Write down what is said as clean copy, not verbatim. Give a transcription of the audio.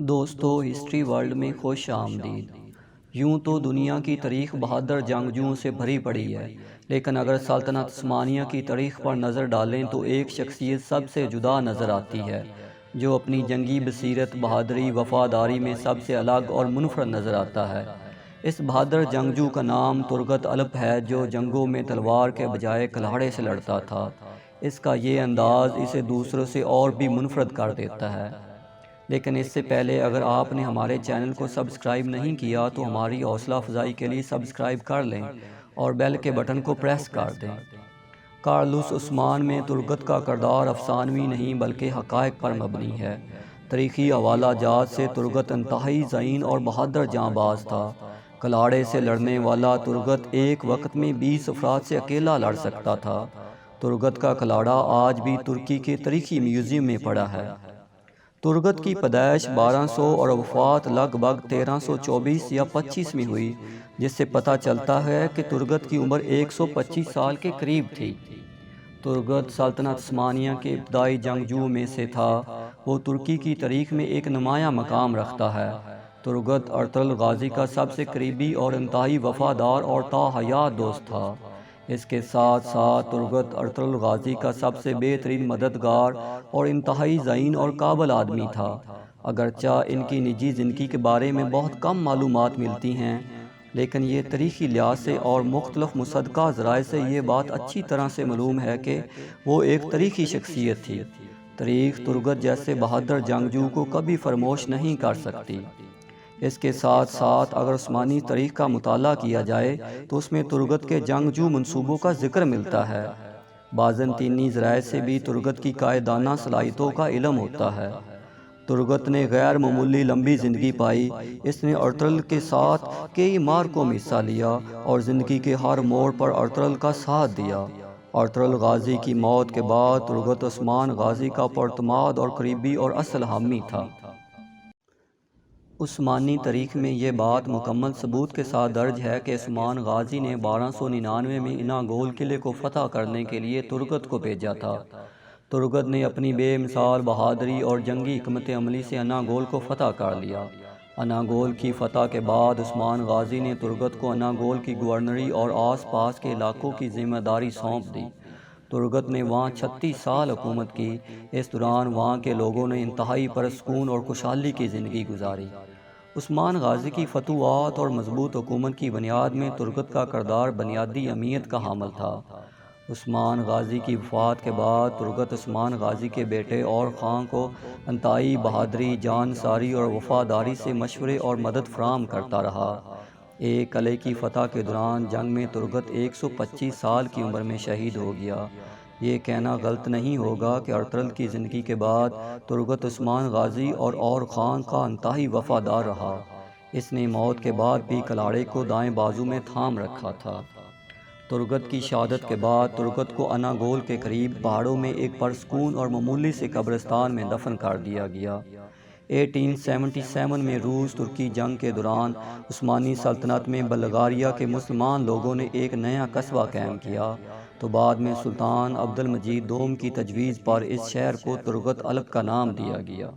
دوستو history world میں خوش آمدید۔ یوں تو دنیا کی تاریخ بہادر جنگجوؤں سے بھری پڑی ہے، لیکن اگر سلطنت عثمانیہ کی تاریخ پر نظر ڈالیں تو ایک شخصیت سب سے جدا نظر آتی ہے جو اپنی جنگی بصیرت، بہادری، وفاداری میں سب سے الگ اور منفرد نظر آتا ہے۔ اس بہادر جنگجو کا نام ترگت الپ ہے، جو جنگوں میں تلوار کے بجائے کلاڑے سے لڑتا تھا۔ اس کا یہ انداز اسے دوسروں سے اور بھی منفرد کر دیتا ہے۔ لیکن اس سے پہلے اگر آپ نے ہمارے چینل کو سبسکرائب نہیں کیا تو ہماری حوصلہ افزائی کے لیے سبسکرائب کر لیں اور بیل کے بٹن کو پریس کر دیں۔ کارلوس عثمان میں ترگت کا کردار افسانوی نہیں بلکہ حقائق پر مبنی ہے۔ تاریخی حوالہ جات سے ترگت انتہائی ذہین اور بہادر جاں باز تھا۔ کلاڑے سے لڑنے والا ترگت ایک وقت میں 20 افراد سے اکیلا لڑ سکتا تھا۔ ترگت کا کلاڑا آج بھی ترکی کے تاریخی میوزیم میں پڑا ہے۔ ترگت کی پیدائش 1200 اور وفات لگ بھگ 1324 یا 25 میں ہوئی، جس سے پتہ چلتا ہے کہ ترگت کی عمر 125 سال کے قریب تھی۔ ترگت سلطنت عثمانیہ کے ابتدائی جنگجوؤں میں سے تھا۔ وہ ترکی کی تاریخ میں ایک نمایاں مقام رکھتا ہے۔ ترگت ارطغرل غازی کا سب سے قریبی اور انتہائی وفادار اور تاحیات دوست تھا۔ اس کے ساتھ ساتھ ترگت ارطغرل غازی کا سب سے بہترین مددگار اور انتہائی ذہین اور قابل آدمی تھا۔ اگرچہ ان کی نجی زندگی کے بارے میں بہت کم معلومات ملتی ہیں، لیکن یہ تاریخی لحاظ سے اور مختلف مصدقہ ذرائع سے یہ بات اچھی طرح سے معلوم ہے کہ وہ ایک تاریخی شخصیت تھی۔ تاریخ ترگت جیسے بہادر جنگجو کو کبھی فراموش نہیں کر سکتی۔ اس کے ساتھ ساتھ اگر عثمانی تاریخ کا مطالعہ کیا جائے تو اس میں ترگت کے جنگجو منصوبوں کا ذکر ملتا ہے۔ بازنطینی ذرائع سے بھی ترگت کی قائدانہ صلاحیتوں کا علم ہوتا ہے۔ ترگت نے غیر معمولی لمبی زندگی پائی۔ اس نے ارطغرل کے ساتھ کئی معرکوں میں حصہ لیا اور زندگی کے ہر موڑ پر ارطغرل کا ساتھ دیا۔ ارطغرل غازی کی موت کے بعد ترگت عثمان غازی کا پراعتماد اور قریبی اور اصل حامی تھا۔ عثمانی تاریخ میں یہ بات مکمل ثبوت کے ساتھ درج ہے کہ عثمان غازی نے 1299 میں اناگول قلعے کو فتح کرنے کے لیے ترگت کو بھیجا تھا۔ ترگت نے اپنی بے مثال بہادری اور جنگی حکمت عملی سے اناگول کو فتح کر لیا۔ اناگول کی فتح کے بعد عثمان غازی نے ترگت کو اناگول کی گورنری اور آس پاس کے علاقوں کی ذمہ داری سونپ دی۔ ترگت نے وہاں 36 سال حکومت کی۔ اس دوران وہاں کے لوگوں نے انتہائی پرسکون اور خوشحالی کی زندگی گزاری۔ عثمان غازی کی فتوحات اور مضبوط حکومت کی بنیاد میں ترگت کا کردار بنیادی اہمیت کا حامل تھا۔ عثمان غازی کی وفات کے بعد ترگت عثمان غازی کے بیٹے اور خان کو انتہائی بہادری، جانثاری اور وفاداری سے مشورے اور مدد فراہم کرتا رہا۔ ایک قلعے کی فتح کے دوران جنگ میں ترگت 125 سال کی عمر میں شہید ہو گیا۔ یہ کہنا غلط نہیں ہوگا کہ ارطغرل کی زندگی کے بعد ترگت عثمان غازی اور خان کا انتہائی وفادار رہا۔ اس نے موت کے بعد بھی کلاڑے کو دائیں بازو میں تھام رکھا تھا۔ ترگت کی شہادت کے بعد ترگت کو اناگول کے قریب پہاڑوں میں ایک پرسکون اور معمولی سے قبرستان میں دفن کر دیا گیا۔ 1877 میں روس ترکی جنگ کے دوران عثمانی سلطنت میں بلغاریہ کے مسلمان لوگوں نے ایک نیا قصبہ قائم کیا، تو بعد میں سلطان عبد المجید دوم کی تجویز پر اس شہر کو ترگت الپ کا نام دیا گیا۔